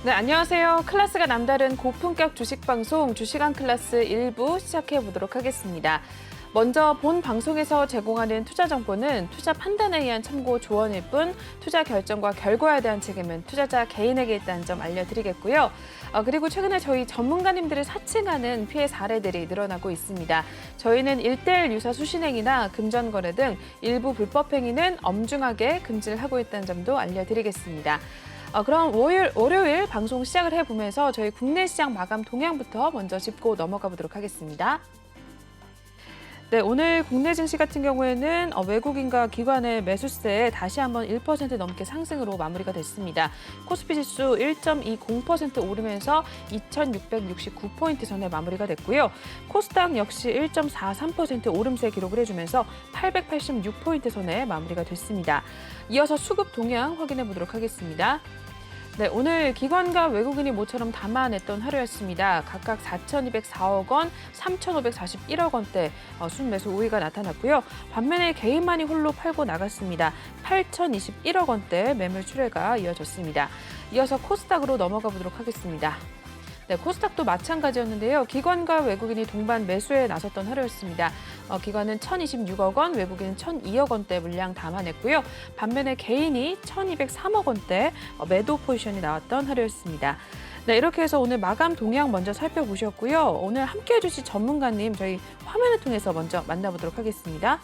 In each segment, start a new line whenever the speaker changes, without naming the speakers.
네, 안녕하세요. 클래스가 남다른 고품격 주식 방송 주식왕 클래스 1부 시작해 보도록 하겠습니다. 먼저 본 방송에서 제공하는 투자 정보는 투자 판단에 의한 참고 조언일 뿐 투자 결정과 결과에 대한 책임은 투자자 개인에게 있다는 점 알려드리겠고요. 그리고 최근에 저희 전문가님들을 사칭하는 피해 사례들이 늘어나고 있습니다. 저희는 1:1 유사 수신행위나 금전거래 등 일부 불법 행위는 엄중하게 금지를 하고 있다는 점도 알려드리겠습니다. 그럼 월요일 방송 시작을 해보면서 저희 국내 시장 마감 동향부터 먼저 짚고 넘어가 보도록 하겠습니다. 네, 오늘 국내 증시 같은 경우에는 외국인과 기관의 매수세에 다시 한번 1% 넘게 상승으로 마무리가 됐습니다. 코스피 지수 1.20% 오르면서 2,669포인트 선에 마무리가 됐고요. 코스닥 역시 1.43% 오름세 기록을 해주면서 886포인트 선에 마무리가 됐습니다. 이어서 수급 동향 확인해 보도록 하겠습니다. 네, 오늘 기관과 외국인이 모처럼 담아냈던 하루였습니다. 각각 4,204억 원, 3,541억 원대 순매수 우위가 나타났고요. 반면에 개인만이 홀로 팔고 나갔습니다. 8,021억 원대 매물 출회가 이어졌습니다. 이어서 코스닥으로 넘어가 보도록 하겠습니다. 네, 코스닥도 마찬가지였는데요. 기관과 외국인이 동반 매수에 나섰던 하루였습니다. 기관은 1,026억 원, 외국인은 1,002억 원대 물량 담아냈고요. 반면에 개인이 1,203억 원대 매도 포지션이 나왔던 하루였습니다. 네, 이렇게 해서 오늘 마감 동향 먼저 살펴보셨고요. 오늘 함께해 주실 전문가님 저희 화면을 통해서 먼저 만나보도록 하겠습니다.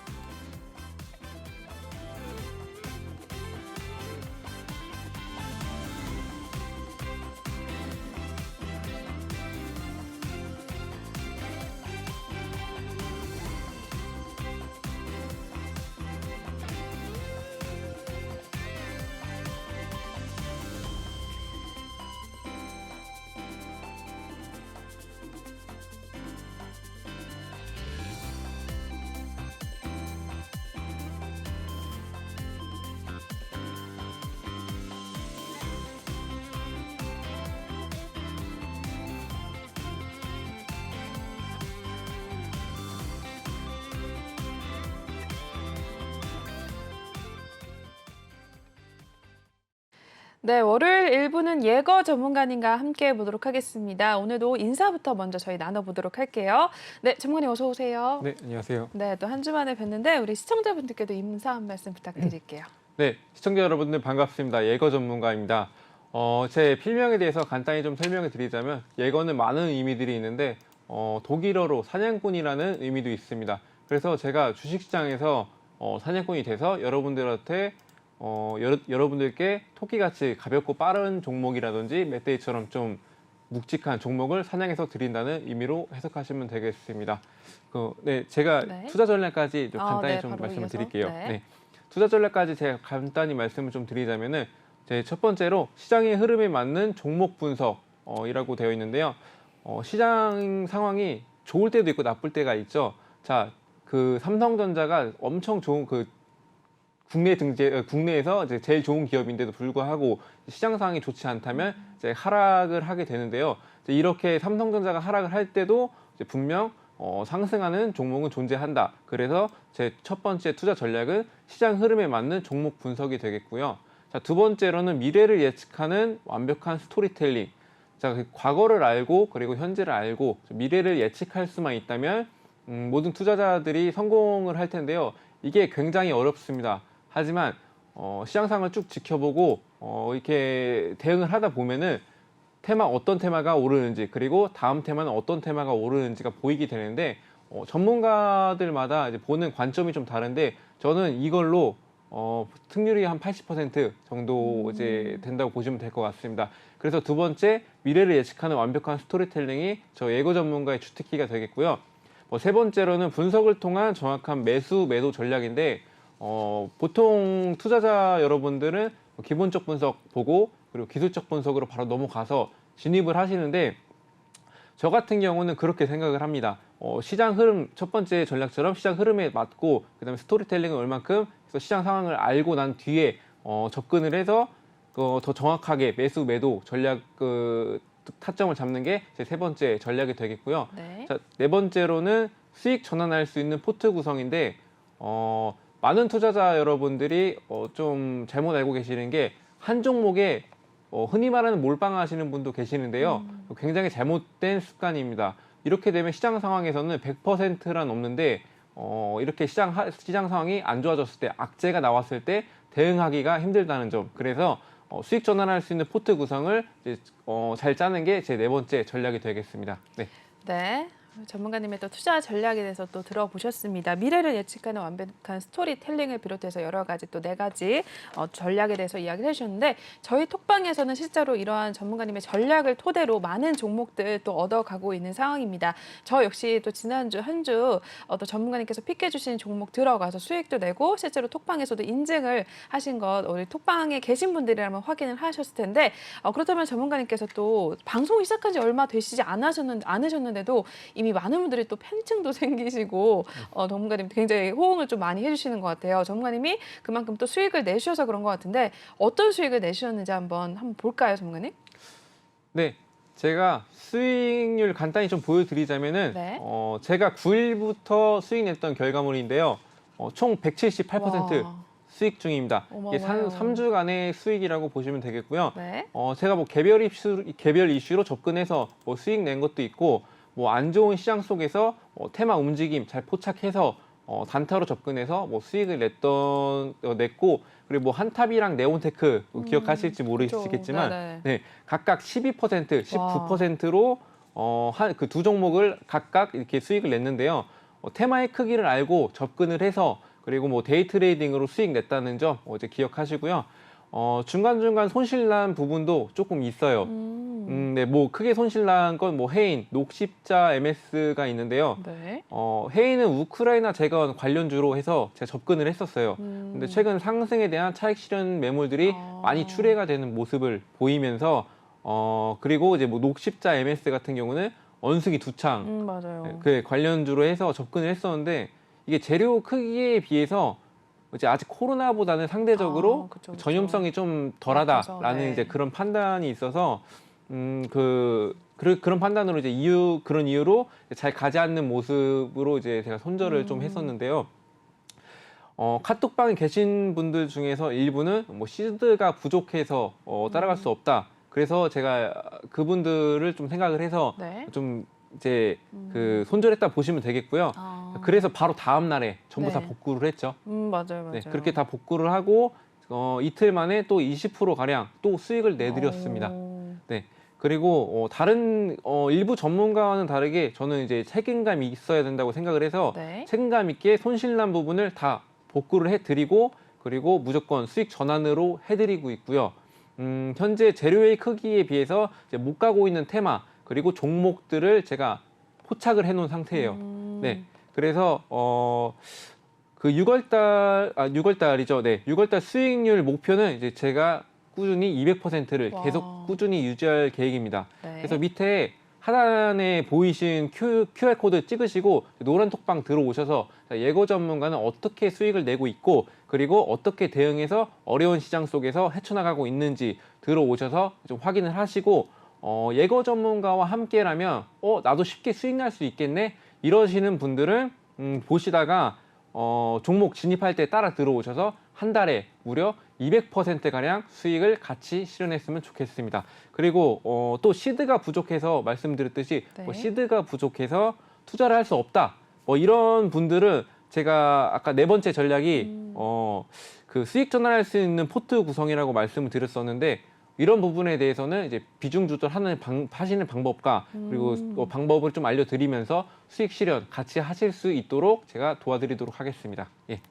네, 월요일 1부는 예거 전문가님과 함께 보도록 하겠습니다. 오늘도 인사부터 먼저 저희 나눠보도록 할게요. 네, 전문가님 어서 오세요.
네, 안녕하세요.
네, 또 한 주 만에 뵀는데 우리 시청자분들께도 인사 한 말씀 부탁드릴게요.
네, 시청자 여러분들 반갑습니다. 예거 전문가입니다. 제 필명에 대해서 간단히 좀 설명을 드리자면 예거는 많은 의미들이 있는데 독일어로 사냥꾼이라는 의미도 있습니다. 그래서 제가 주식시장에서 사냥꾼이 돼서 여러분들한테 여러분들께 토끼같이 가볍고 빠른 종목이라든지 멧돼지처럼 좀 묵직한 종목을 사냥해서 드린다는 의미로 해석하시면 되겠습니다. 네, 제가
네.
투자 전략까지 좀 간단히
네,
좀
바로
말씀을
이어서.
드릴게요.
네.
네, 투자 전략까지 제가 간단히 말씀을 좀 드리자면은 제 첫 번째로 시장의 흐름에 맞는 종목 분석이라고 되어 있는데요. 시장 상황이 좋을 때도 있고 나쁠 때가 있죠. 자, 그 삼성전자가 엄청 좋은 국내에서 이제 제일 좋은 기업인데도 불구하고 시장 상황이 좋지 않다면 이제 하락을 하게 되는데요. 이제 이렇게 삼성전자가 하락을 할 때도 이제 분명 상승하는 종목은 존재한다. 그래서 제 첫 번째 투자 전략은 시장 흐름에 맞는 종목 분석이 되겠고요. 자, 두 번째로는 미래를 예측하는 완벽한 스토리텔링. 자, 그 과거를 알고 그리고 현재를 알고 미래를 예측할 수만 있다면 모든 투자자들이 성공을 할 텐데요. 이게 굉장히 어렵습니다. 하지만 시장 상황을 쭉 지켜보고 이렇게 대응을 하다 보면은 어떤 테마가 오르는지 그리고 다음 테마는 어떤 테마가 오르는지가 보이게 되는데 전문가들마다 이제 보는 관점이 좀 다른데 저는 이걸로 승률이 한 80% 정도 이제 된다고 보시면 될 것 같습니다. 그래서 두 번째 미래를 예측하는 완벽한 스토리텔링이 저 예고 전문가의 주특기가 되겠고요. 세 번째로는 분석을 통한 정확한 매도 전략인데 보통 투자자 여러분들은 기본적 분석 보고 그리고 기술적 분석으로 바로 넘어가서 진입을 하시는데 저 같은 경우는 그렇게 생각을 합니다. 시장 흐름 첫 번째 전략처럼 시장 흐름에 맞고 그다음에 스토리텔링을 얼만큼 시장 상황을 알고 난 뒤에 접근을 해서 더 정확하게 매도 전략 타점을 잡는 게 제 세 번째 전략이 되겠고요.
네.
자, 네 번째로는 수익 전환할 수 있는 포트 구성인데 많은 투자자 여러분들이 좀 잘못 알고 계시는 게 한 종목에 흔히 말하는 몰빵 하시는 분도 계시는데요. 굉장히 잘못된 습관입니다. 이렇게 되면 시장 상황에서는 100%란 넘는데 이렇게 시장 상황이 안 좋아졌을 때 악재가 나왔을 때 대응하기가 힘들다는 점. 그래서 수익 전환할 수 있는 포트 구성을 이제, 잘 짜는 게 제 네 번째 전략이 되겠습니다. 네.
네. 전문가님의 또 투자 전략에 대해서 또 들어보셨습니다. 미래를 예측하는 완벽한 스토리텔링을 비롯해서 여러 가지 또 4가지 전략에 대해서 이야기를 해주셨는데 저희 톡방에서는 실제로 이러한 전문가님의 전략을 토대로 많은 종목들 또 얻어가고 있는 상황입니다. 저 역시 또 지난주 한 주 또 전문가님께서 픽해 주신 종목 들어가서 수익도 내고 실제로 톡방에서도 인증을 하신 것 우리 톡방에 계신 분들이라면 확인을 하셨을 텐데 그렇다면 전문가님께서 또 방송이 시작한 지 얼마 되시지 않으셨는데도 이미 많은 분들이 또 팬층도 생기시고 전문가님 굉장히 호응을 좀 많이 해주시는 것 같아요. 전문가님이 그만큼 또 수익을 내주셔서 그런 것 같은데 어떤 수익을 내주셨는지 한번 볼까요, 전문가님?
네, 제가 수익률 간단히 좀 보여드리자면은
네.
제가 9일부터 수익 냈던 결과물인데요. 총 178%
와.
수익 중입니다. 이게
어마어마해요.
3주간의 수익이라고 보시면 되겠고요.
네.
제가 뭐 개별 이슈로 접근해서 뭐 수익 낸 것도 있고 뭐 안 좋은 시장 속에서 테마 움직임 잘 포착해서 단타로 접근해서 뭐 수익을 냈고 그리고 뭐 한탑이랑 네온테크 기억하실지 모르시겠지만
그렇죠.
네, 각각 12%, 19%로 그 두 종목을 각각 이렇게 수익을 냈는데요. 테마의 크기를 알고 접근을 해서 그리고 뭐 데이 트레이딩으로 수익 냈다는 점 이제 기억하시고요. 중간중간 손실난 부분도 조금 있어요. 네, 뭐 크게 손실난 건 뭐 해인, 녹십자 MS가 있는데요.
네.
해인은 우크라이나 재건 관련주로 해서 제가 접근을 했었어요. 근데 최근 상승에 대한 차익 실현 매물들이 많이 출회가 되는 모습을 보이면서 그리고 이제 뭐 녹십자 MS 같은 경우는 원숭이 두창
맞아요.
그 관련주로 해서 접근을 했었는데 이게 재료 크기에 비해서 이제 아직 코로나보다는 상대적으로
그쵸.
전염성이 좀
약해서,
덜하다라는
네.
이제 그런 판단이 있어서 그런 판단으로 이제 그런 이유로 잘 가지 않는 모습으로 이제 제가 손절을 좀 했었는데요. 카톡방에 계신 분들 중에서 일부는 뭐 시드가 부족해서 따라갈 수 없다. 그래서 제가 그분들을 좀 생각을 해서
네.
좀 이제 그 손절했다 보시면 되겠고요. 그래서 바로 다음 날에 전부 다
네.
복구를 했죠.
맞아요.
네, 그렇게 다 복구를 하고 이틀 만에 또 20% 가량 또 수익을 내드렸습니다. 네. 그리고 다른 일부 전문가와는 다르게 저는 이제 책임감이 있어야 된다고 생각을 해서
네.
책임감 있게 손실난 부분을 다 복구를 해드리고 그리고 무조건 수익 전환으로 해드리고 있고요. 현재 재료의 크기에 비해서 이제 못 가고 있는 테마 그리고 종목들을 제가 포착을 해놓은 상태예요. 네, 그래서 그 6월달이죠. 네, 6월달 수익률 목표는 이제 제가 꾸준히 200%를 계속 꾸준히 유지할 계획입니다.
네.
그래서 밑에 하단에 보이신 QR 코드 찍으시고 노란 톡방 들어오셔서 예고 전문가는 어떻게 수익을 내고 있고 그리고 어떻게 대응해서 어려운 시장 속에서 헤쳐나가고 있는지 들어오셔서 좀 확인을 하시고 예거 전문가와 함께라면 나도 쉽게 수익 날 수 있겠네 이러시는 분들은 보시다가 종목 진입할 때 따라 들어오셔서 한 달에 무려 200%가량 수익을 같이 실현했으면 좋겠습니다. 그리고 또 시드가 부족해서 말씀드렸듯이
네.
뭐 시드가 부족해서 투자를 할 수 없다. 뭐 이런 분들은 제가 아까 네 번째 전략이 그 수익 전환할 수 있는 포트 구성이라고 말씀을 드렸었는데 이런 부분에 대해서는 이제 비중 하시는 방법과 그리고 방법을 좀 알려드리면서 수익 실현 같이 하실 수 있도록 제가 도와드리도록 하겠습니다. 예.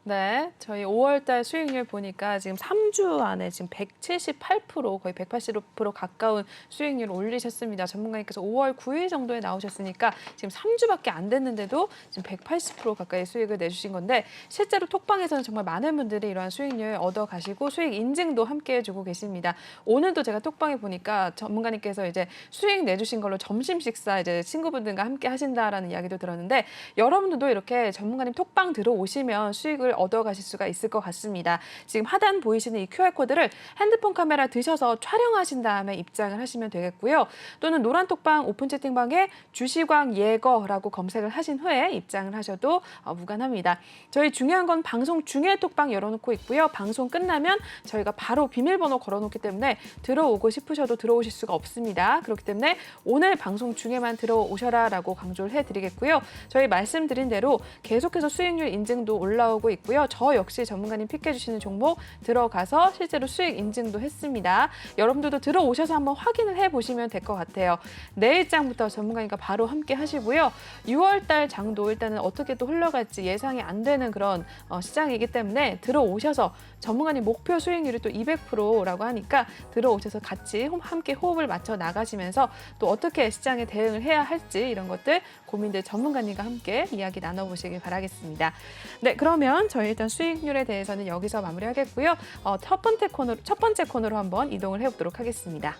네, 저희 5월달 수익률 보니까 지금 3주 안에 지금 178% 거의 180% 가까운 수익률을 올리셨습니다. 전문가님께서 5월 9일 정도에 나오셨으니까 지금 3주밖에 안 됐는데도 지금 180% 가까이 수익을 내주신 건데 실제로 톡방에서는 정말 많은 분들이 이러한 수익률 얻어가시고 수익 인증도 함께 해주고 계십니다. 오늘도 제가 톡방에 보니까 전문가님께서 이제 수익 내주신 걸로 점심 식사 이제 친구분들과 함께 하신다라는 이야기도 들었는데 여러분들도 이렇게 전문가님 톡방 들어오시면 수익을 얻어가실 수가 있을 것 같습니다. 지금 하단 보이시는 이 QR코드를 핸드폰 카메라 드셔서 촬영하신 다음에 입장을 하시면 되겠고요. 또는 노란톡방 오픈 채팅방에 주시광 예거라고 검색을 하신 후에 입장을 하셔도 무관합니다. 저희 중요한 건 방송 중에 톡방 열어놓고 있고요. 방송 끝나면 저희가 바로 비밀번호 걸어놓기 때문에 들어오고 싶으셔도 들어오실 수가 없습니다. 그렇기 때문에 오늘 방송 중에만 들어오셔라라고 강조를 해드리겠고요. 저희 말씀드린 대로 계속해서 수익률 인증도 올라오고 있고요. 저 역시 전문가님 픽해주시는 종목 들어가서 실제로 수익 인증도 했습니다. 여러분들도 들어오셔서 한번 확인을 해보시면 될 것 같아요. 내일장부터 전문가님과 바로 함께 하시고요. 6월달 장도 일단은 어떻게 또 흘러갈지 예상이 안 되는 그런 시장이기 때문에 들어오셔서 전문가님 목표 수익률이 또 200%라고 하니까 들어오셔서 같이 함께 호흡을 맞춰 나가시면서 또 어떻게 시장에 대응을 해야 할지 이런 것들 고민들 전문가님과 함께 이야기 나눠보시길 바라겠습니다. 네, 그러면 저희 일단 수익률에 대해서는 여기서 마무리하겠고요. 첫 번째 코너로 한번 이동을 해보도록 하겠습니다.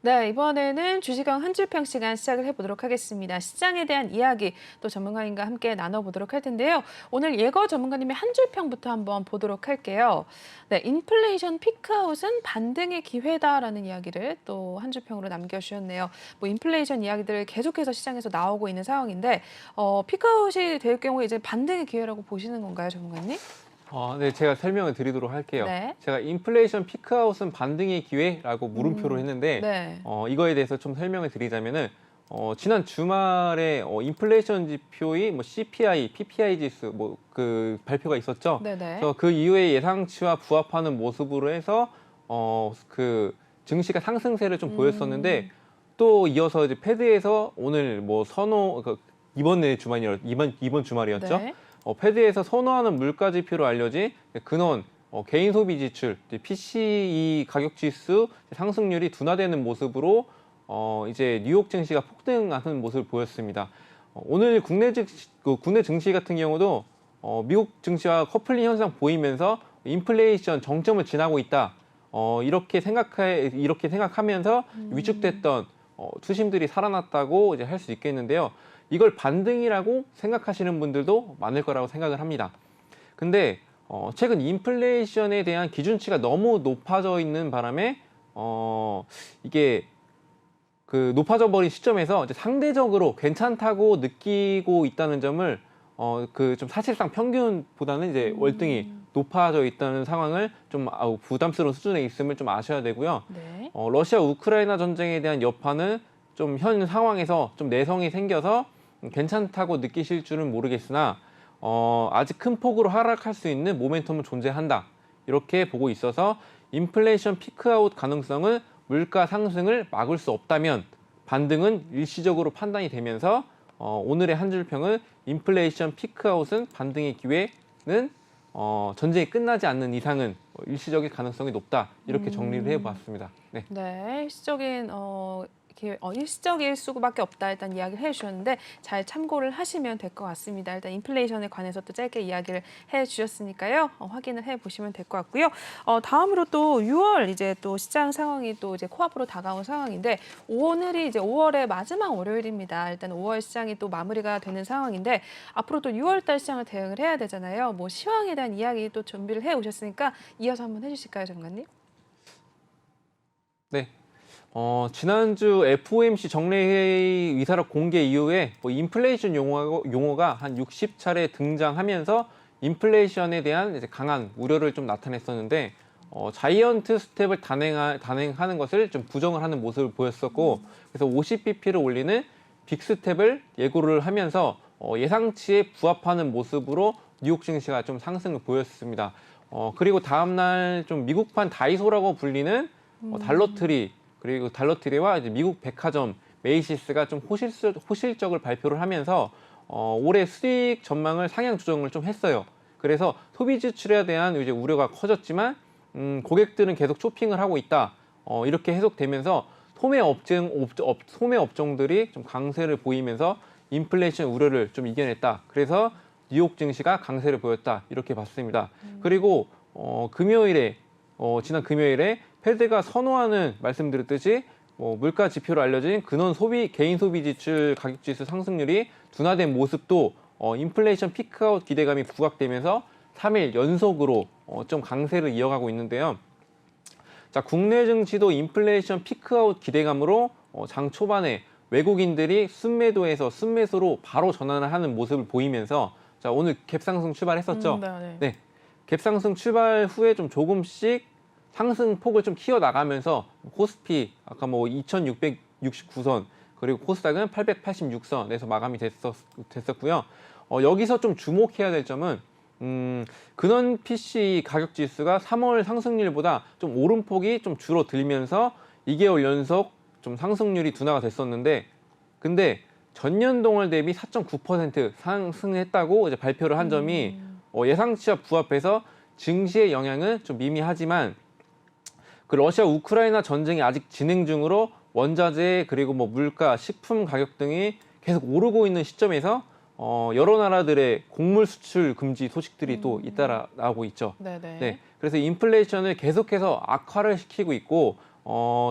네, 이번에는 주식왕 한 줄평 시간 시작을 해보도록 하겠습니다. 시장에 대한 이야기 또 전문가님과 함께 나눠보도록 할 텐데요. 오늘 예거 전문가님의 한 줄평부터 한번 보도록 할게요. 네, 인플레이션 피크아웃은 반등의 기회다라는 이야기를 또 한 줄평으로 남겨주셨네요. 뭐 인플레이션 이야기들 계속해서 시장에서 나오고 있는 상황인데 피크아웃이 될 경우에 이제 반등의 기회라고 보시는 건가요, 전문가님?
네, 제가 설명을 드리도록 할게요.
네.
제가 인플레이션 피크아웃은 반등의 기회라고 물음표로 했는데
네.
이거에 대해서 좀 설명을 드리자면은 지난 주말에 인플레이션 지표의 뭐 CPI, PPI 지수 뭐 그 발표가 있었죠.
네네.
그래서 그 이후에 예상치와 부합하는 모습으로 해서 그 증시가 상승세를 좀 보였었는데 또 이어서 이제 패드에서 오늘 뭐 이번 주말이었죠.
네.
패드에서 선호하는 물가 지표로 알려진 근원 개인 소비 지출, PCE 가격 지수 상승률이 둔화되는 모습으로 이제 뉴욕 증시가 폭등하는 모습을 보였습니다. 오늘 국내 증시 같은 경우도 미국 증시와 커플링 현상 보이면서 인플레이션 정점을 지나고 있다. 이렇게 생각하면서 위축됐던 투심들이 살아났다고 이제 할 수 있겠는데요. 이걸 반등이라고 생각하시는 분들도 많을 거라고 생각을 합니다. 근데 최근 인플레이션에 대한 기준치가 너무 높아져 있는 바람에 이게 그 높아져 버린 시점에서 이제 상대적으로 괜찮다고 느끼고 있다는 점을 그 좀 사실상 평균보다는 이제 월등히 높아져 있다는 상황을 좀 부담스러운 수준에 있음을 좀 아셔야 되고요.
네.
러시아 우크라이나 전쟁에 대한 여파는 좀 현 상황에서 좀 내성이 생겨서 괜찮다고 느끼실 줄은 모르겠으나 아직 큰 폭으로 하락할 수 있는 모멘텀은 존재한다. 이렇게 보고 있어서 인플레이션 피크아웃 가능성은 물가 상승을 막을 수 없다면 반등은 일시적으로 판단이 되면서 오늘의 한 줄평은 인플레이션 피크아웃은 반등의 기회는 전쟁이 끝나지 않는 이상은 일시적인 가능성이 높다. 이렇게 정리를 해봤습니다. 네.
네, 일시적일 수밖에 없다 일단 이야기를 해주셨는데 잘 참고를 하시면 될 것 같습니다. 일단 인플레이션에 관해서 또 짧게 이야기를 해주셨으니까요. 확인을 해보시면 될 것 같고요. 다음으로 또 6월 이제 또 시장 상황이 또 이제 코앞으로 다가온 상황인데 오늘이 이제 5월의 마지막 월요일입니다. 일단 5월 시장이 또 마무리가 되는 상황인데 앞으로 또 6월달 시장을 대응을 해야 되잖아요. 뭐 시황에 대한 이야기 또 준비를 해 오셨으니까 이어서 한번 해주실까요, 전문가님?
네. 지난주 FOMC 정례회의 의사록 공개 이후에 뭐 인플레이션 용어가 한 60차례 등장하면서 인플레이션에 대한 이제 강한 우려를 좀 나타냈었는데 자이언트 스텝을 단행하는 것을 좀 부정을 하는 모습을 보였었고 그래서 50bp를 올리는 빅스텝을 예고를 하면서 예상치에 부합하는 모습으로 뉴욕 증시가 좀 상승을 보였습니다. 그리고 다음날 좀 미국판 다이소라고 불리는 달러트리 그리고 달러트리와 이제 미국 백화점 메이시스가 좀 호실적을 발표를 하면서 올해 수익 전망을 상향 조정을 좀 했어요. 그래서 소비 지출에 대한 이제 우려가 커졌지만 고객들은 계속 쇼핑을 하고 있다. 이렇게 해석되면서 소매 업종들이 좀 강세를 보이면서 인플레이션 우려를 좀 이겨냈다. 그래서 뉴욕 증시가 강세를 보였다 이렇게 봤습니다. 그리고 금요일에 지난 금요일에 패드가 선호하는 말씀드렸듯이 물가 지표로 알려진 근원 개인 소비 지출 가격 지수 상승률이 둔화된 모습도 인플레이션 피크아웃 기대감이 부각되면서 3일 연속으로 좀 강세를 이어가고 있는데요. 자, 국내 증시도 인플레이션 피크아웃 기대감으로 장 초반에 외국인들이 순매도에서 순매수로 바로 전환을 하는 모습을 보이면서 자, 오늘 갭상승 출발했었죠. 네, 갭상승 출발 후에 좀 조금씩 상승폭을 좀 키워나가면서 코스피 아까 2669선 그리고 코스닥은 886선에서 마감이 됐었고요. 여기서 좀 주목해야 될 점은 근원 PC 가격 지수가 3월 상승률보다 좀 오름폭이 좀 줄어들면서 2개월 연속 좀 상승률이 둔화가 됐었는데 근데 전년 동월 대비 4.9% 상승했다고 이제 발표를 한 점이 예상치와 부합해서 증시의 영향은 좀 미미하지만 그 러시아 우크라이나 전쟁이 아직 진행 중으로 원자재 그리고 물가, 식품 가격 등이 계속 오르고 있는 시점에서 여러 나라들의 곡물 수출 금지 소식들이 또 잇따라 나오고 있죠. 네, 그래서 인플레이션을 계속해서 악화를 시키고 있고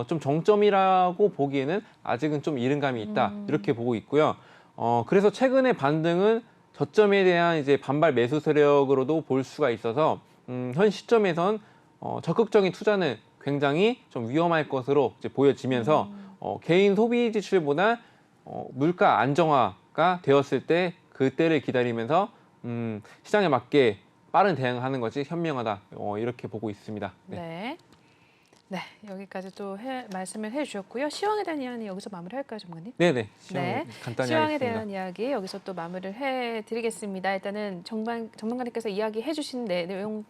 좀 정점이라고 보기에는 아직은 좀 이른 감이 있다 이렇게 보고 있고요. 그래서 최근의 반등은 저점에 대한 이제 반발 매수 세력으로도 볼 수가 있어서 현 시점에선 적극적인 투자는 굉장히 좀 위험할 것으로 이제 보여지면서 개인 소비 지출보다 물가 안정화가 되었을 때 그때를 기다리면서 시장에 맞게 빠른 대응하는 것이 현명하다 이렇게 보고 있습니다.
네, 여기까지 또 말씀을 해주셨고요. 시황에 대한 이야기는 여기서 마무리할까요, 전문가님?
네네. 간단히
시황에
하겠습니다.
대한 이야기 여기서 또 마무리를 해드리겠습니다. 일단은 전문가님께서 이야기해주신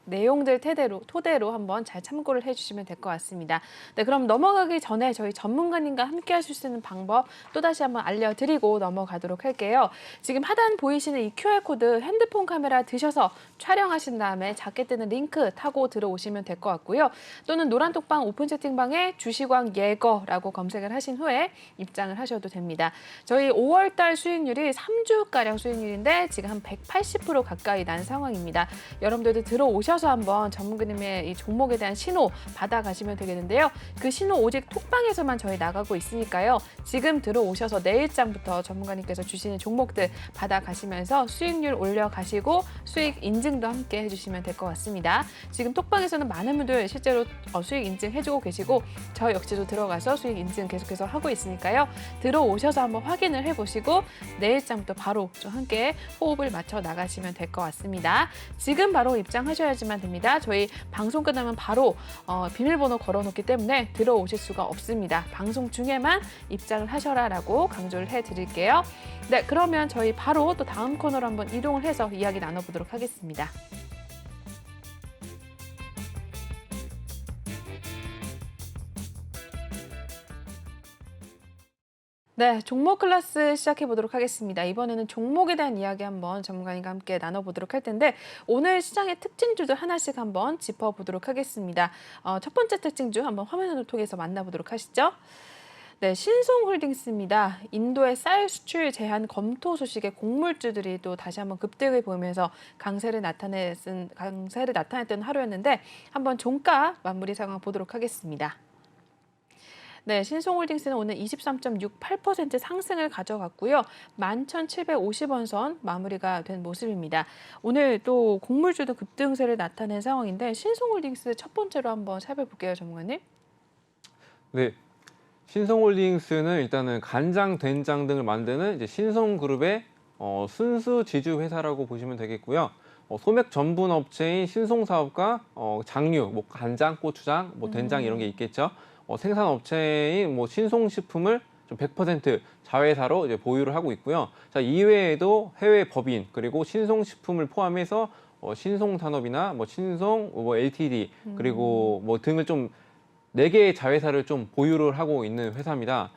내용들 토대로 한번 잘 참고를 해주시면 될 것 같습니다. 네, 그럼 넘어가기 전에 저희 전문가님과 함께 하실 수 있는 방법 또다시 한번 알려드리고 넘어가도록 할게요. 지금 하단 보이시는 이 QR코드 핸드폰 카메라 드셔서 촬영하신 다음에 작게 뜨는 링크 타고 들어오시면 될 것 같고요. 또는 노란톡방 오픈 채팅방에 주식왕 예거라고 검색을 하신 후에 입장을 하셔도 됩니다. 저희 5월달 수익률이 3주가량 수익률인데 지금 한 180% 가까이 난 상황입니다. 여러분들도 들어오셔서 한번 전문가님의 이 종목에 대한 신호 받아가시면 되겠는데요. 그 신호 오직 톡방에서만 저희 나가고 있으니까요. 지금 들어오셔서 내일장부터 전문가님께서 주시는 종목들 받아가시면서 수익률 올려가시고 수익 인증도 함께 해주시면 될 것 같습니다. 지금 톡방에서는 많은 분들 실제로 수익 인증해주고 계시고 저 역시도 들어가서 수익 인증 계속해서 하고 있으니까요. 들어오셔서 한번 확인을 해보시고 내일장부터 바로 좀 함께 호흡을 맞춰 나가시면 될 것 같습니다. 지금 바로 입장하셔야지만 됩니다. 저희 방송 끝나면 바로 비밀번호 걸어놓기 때문에 들어오실 수가 없습니다. 방송 중에만 입장을 하셔라라고 강조를 해드릴게요. 네, 그러면 저희 바로 또 다음 코너로 한번 이동을 해서 이야기 나눠보도록 하겠습니다. 네, 종목 클래스 시작해 보도록 하겠습니다. 이번에는 종목에 대한 이야기 한번 전문가님과 함께 나눠보도록 할 텐데 오늘 시장의 특징주들 하나씩 한번 짚어보도록 하겠습니다. 첫 번째 특징주 한번 화면을 통해서 만나보도록 하시죠. 네, 신송홀딩스입니다. 인도의 쌀 수출 제한 검토 소식에 곡물주들이 또 다시 한번 급등을 보이면서 강세를 나타냈던 하루였는데 한번 종가 마무리 상황 보도록 하겠습니다. 네, 신송홀딩스는 오늘 23.68% 상승을 가져갔고요. 11,750원 선 마무리가 된 모습입니다. 오늘 또 곡물주도 급등세를 나타낸 상황인데 신송홀딩스 첫 번째로 한번 살펴볼게요, 전문가님. 네,
신송홀딩스는 일단은 간장, 된장 등을 만드는 이제 신송그룹의 순수 지주 회사라고 보시면 되겠고요. 소맥 전분 업체인 신송사업과 장류, 간장, 고추장, 된장 이런 게 있겠죠. 생산 업체인 신송식품을 좀 100% 자회사로 이제 보유를 하고 있고요. 자, 이외에도 해외 법인 그리고 신송식품을 포함해서 신송산업이나 신송, LTD 그리고 등을 좀 4개의 자회사를 좀 보유를 하고 있는 회사입니다.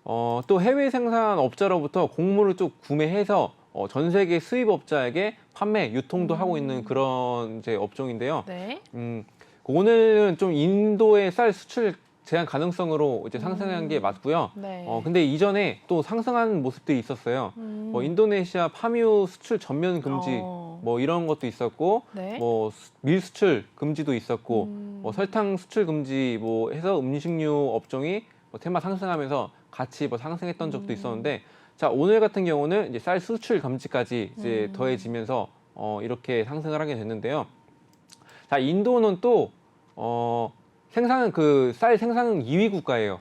또 해외 생산업자로부터 곡물을 좀 구매해서 전 세계 수입업자에게 판매, 유통도 하고 있는 그런 이제 업종인데요.
네.
오늘은 좀 인도의 쌀 수출 제한 가능성으로 이제 상승한 게 맞고요.
네.
근데 이전에 또 상승한 모습들이 있었어요. 인도네시아 파뮤 수출 전면 금지 뭐 이런 것도 있었고
네.
뭐 밀 수출 금지도 있었고 뭐 설탕 수출 금지 뭐 해서 음식료 업종이 뭐 테마 상승하면서 같이 뭐 상승했던 적도 있었는데 자 오늘 같은 경우는 이제 쌀 수출 금지까지 이제 더해지면서 이렇게 상승을 하게 됐는데요. 자 인도는 또 생산 그 쌀 생산은 2위 국가예요.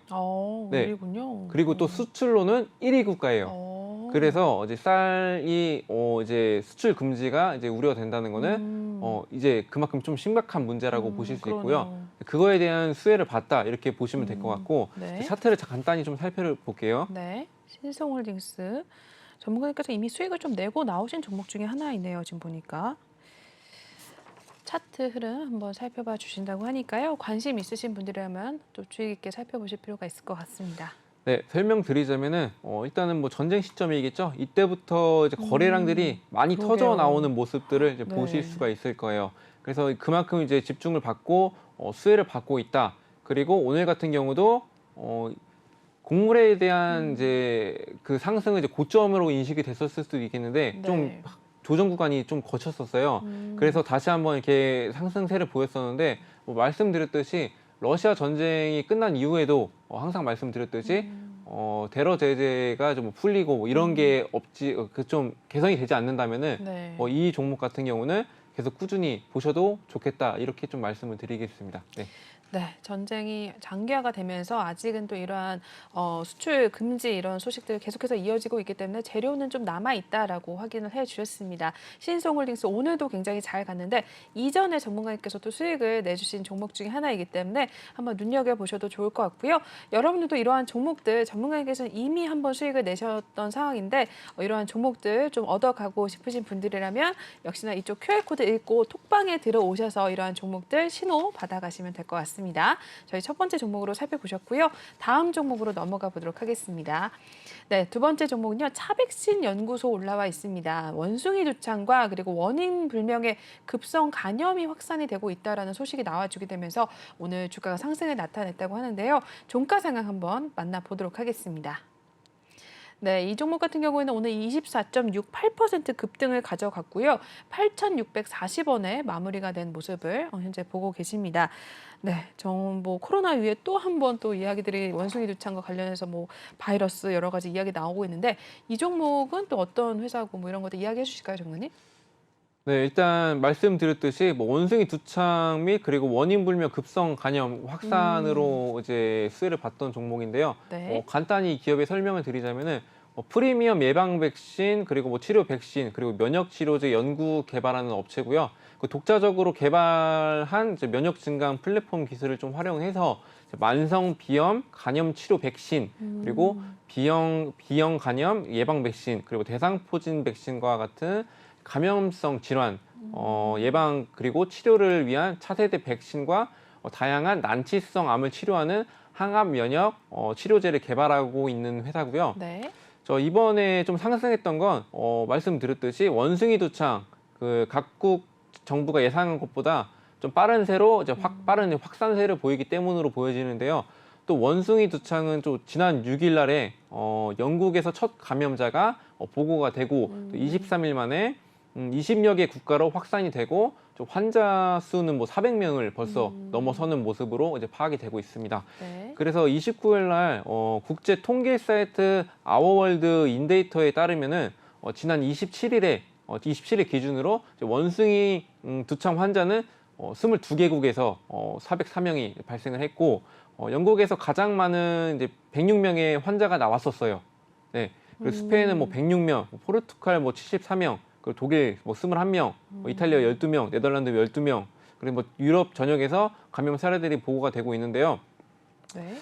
네.
우리군요.
그리고 또 수출로는 1위 국가예요. 그래서 이제 쌀이 이제 수출 금지가 이제 우려된다는 거는 이제 그만큼 좀 심각한 문제라고 보실 수 있고요.
그러네요.
그거에 대한 수혜를 봤다 이렇게 보시면 될 것 같고
네.
차트를 간단히 좀 살펴볼게요.
네. 신성홀딩스 전문가님께서 이미 수익을 좀 내고 나오신 종목 중에 하나이네요. 지금 보니까. 차트 흐름 한번 살펴봐 주신다고 하니까요. 관심 있으신 분들이라면 또 주의 깊게 살펴보실 필요가 있을 것 같습니다.
네, 설명드리자면은 일단은 뭐 전쟁 시점이겠죠. 이때부터 이제 거래량들이 많이
그러게요.
터져 나오는 모습들을 이제
네.
보실 수가 있을 거예요. 그래서 그만큼 이제 집중을 받고 수혜를 받고 있다. 그리고 오늘 같은 경우도 곡물에 대한 이제 그 상승은 이제 고점으로 인식이 됐었을 수도 있겠는데
네.
좀 조정 구간이 좀 거쳤었어요. 그래서 다시 한번 이렇게 상승세를 보였었는데 뭐 말씀드렸듯이 러시아 전쟁이 끝난 이후에도 항상 말씀드렸듯이 테러 제재가 좀 풀리고 뭐 이런 게 없지 그 좀 개선이 되지 않는다면은
네.
이 종목 같은 경우는 계속 꾸준히 보셔도 좋겠다 이렇게 좀 말씀을 드리겠습니다. 네.
네, 전쟁이 장기화가 되면서 아직은 또 이러한 수출 금지 이런 소식들 계속해서 이어지고 있기 때문에 재료는 좀 남아 있다라고 확인을 해주셨습니다. 신성홀딩스 오늘도 굉장히 잘 갔는데 이전에 전문가님께서 또 수익을 내주신 종목 중에 하나이기 때문에 한번 눈여겨 보셔도 좋을 것 같고요. 여러분들도 이러한 종목들 전문가님께서는 이미 한번 수익을 내셨던 상황인데 이러한 종목들 좀 얻어가고 싶으신 분들이라면 역시나 이쪽 QR 코드 읽고 톡방에 들어오셔서 이러한 종목들 신호 받아가시면 될 것 같습니다. 저희 첫 번째 종목으로 살펴보셨고요. 다음 종목으로 넘어가 보도록 하겠습니다. 네, 두 번째 종목은요. 차백신 연구소 올라와 있습니다. 원숭이 두창과 그리고 원인 불명의 급성 간염이 확산이 되고 있다라는 소식이 나와주게 되면서 오늘 주가가 상승을 나타냈다고 하는데요. 종가 상황 한번 만나보도록 하겠습니다. 네, 이 종목 같은 경우에는 오늘 24.68% 급등을 가져갔고요. 8,640원에 마무리가 된 모습을 현재 보고 계십니다. 네, 뭐 코로나 이후에 또 한 번 또 이야기들이 원숭이 두창과 관련해서 뭐 바이러스 여러 가지 이야기 나오고 있는데 이 종목은 또 어떤 회사고 뭐 이런 것들 이야기해 주실까요, 정관님?
네, 일단 말씀드렸듯이 뭐 원숭이 두창 및 그리고 원인 불명 급성 간염 확산으로 이제 수혜를 봤던 종목인데요.
네.
간단히 기업의 설명을 드리자면은 프리미엄 예방 백신 그리고 뭐 치료 백신 그리고 면역 치료제 연구 개발하는 업체고요. 그 독자적으로 개발한 이제 면역 증강 플랫폼 기술을 좀 활용해서 만성 비염 간염 치료 백신 그리고 비형 간염 예방 백신 그리고 대상포진 백신과 같은 감염성 질환 예방 그리고 치료를 위한 차세대 백신과 다양한 난치성 암을 치료하는 항암 면역 치료제를 개발하고 있는 회사고요.
네.
저 이번에 좀 상승했던 건 말씀드렸듯이 원숭이 두창 그 각국 정부가 예상한 것보다 좀 빠른 새로 이제 빠른 확산세를 보이기 때문으로 보여지는데요. 또 원숭이 두창은 또 지난 6일 날에 영국에서 첫 감염자가 보고가 되고 또 23일 만에 20여 개 국가로 확산이 되고 좀 환자 수는 뭐 400명을 벌써 넘어서는 모습으로 이제 파악이 되고 있습니다.
네.
그래서 29일 날 국제 통계 사이트 아워월드 인데이터에 따르면은 지난 27일 기준으로 원숭이 두창 환자는 22개국에서 404명이 발생을 했고 영국에서 가장 많은 이제 106명의 환자가 나왔었어요. 네. 그리고 스페인은 뭐 106명, 포르투갈 뭐 74명, 그리고 독일 뭐 21명, 이탈리아 12명, 네덜란드 12명, 그리고 뭐 유럽 전역에서 감염 사례들이 보고가 되고 있는데요.
네.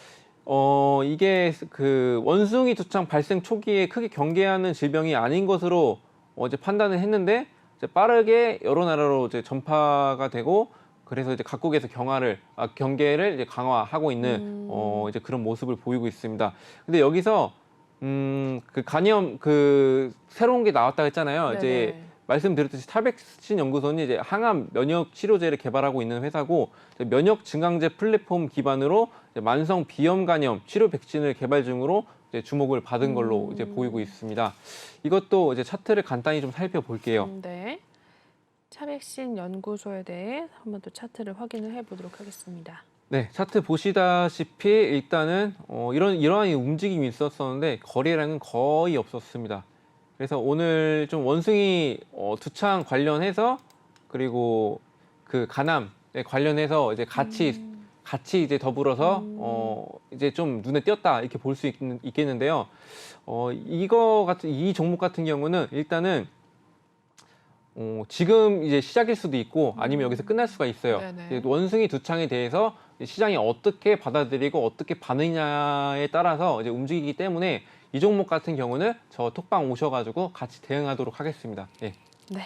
이게 그 원숭이 두창 발생 초기에 크게 경계하는 질병이 아닌 것으로 이제 판단을 했는데 이제 빠르게 여러 나라로 이제 전파가 되고 그래서 이제 각국에서 경계를 이제 강화하고 있는 이제 그런 모습을 보이고 있습니다. 근데 여기서 그 간염 그 새로운 게 나왔다고 했잖아요.
네네.
이제 말씀드렸듯이 차백신 연구소는 이제 항암 면역 치료제를 개발하고 있는 회사고 면역 증강제 플랫폼 기반으로 이제 만성 비염 간염 치료 백신을 개발 중으로 이제 주목을 받은 걸로 이제 보이고 있습니다. 이것도 이제 차트를 간단히 좀 살펴볼게요.
네. 차백신 연구소에 대해 한번 또 차트를 확인을 해보도록 하겠습니다.
네, 차트 보시다시피 일단은 이러한 움직임이 있었었는데 거래량은 거의 없었습니다. 그래서 오늘 좀 원숭이 두창 관련해서 그리고 그 가남에 관련해서 이제 같이 이제 더불어서 이제 좀 눈에 띄었다 이렇게 볼 수 있겠는데요. 이 종목 같은 경우는 일단은 지금 이제 시작일 수도 있고 아니면 여기서 끝날 수가 있어요.
네네.
이제 원숭이 두창에 대해서 시장이 어떻게 받아들이고 어떻게 반응냐에 따라서 이제 움직이기 때문에 이 종목 같은 경우는 저 톡방 오셔가지고 같이 대응하도록 하겠습니다. 예.
네.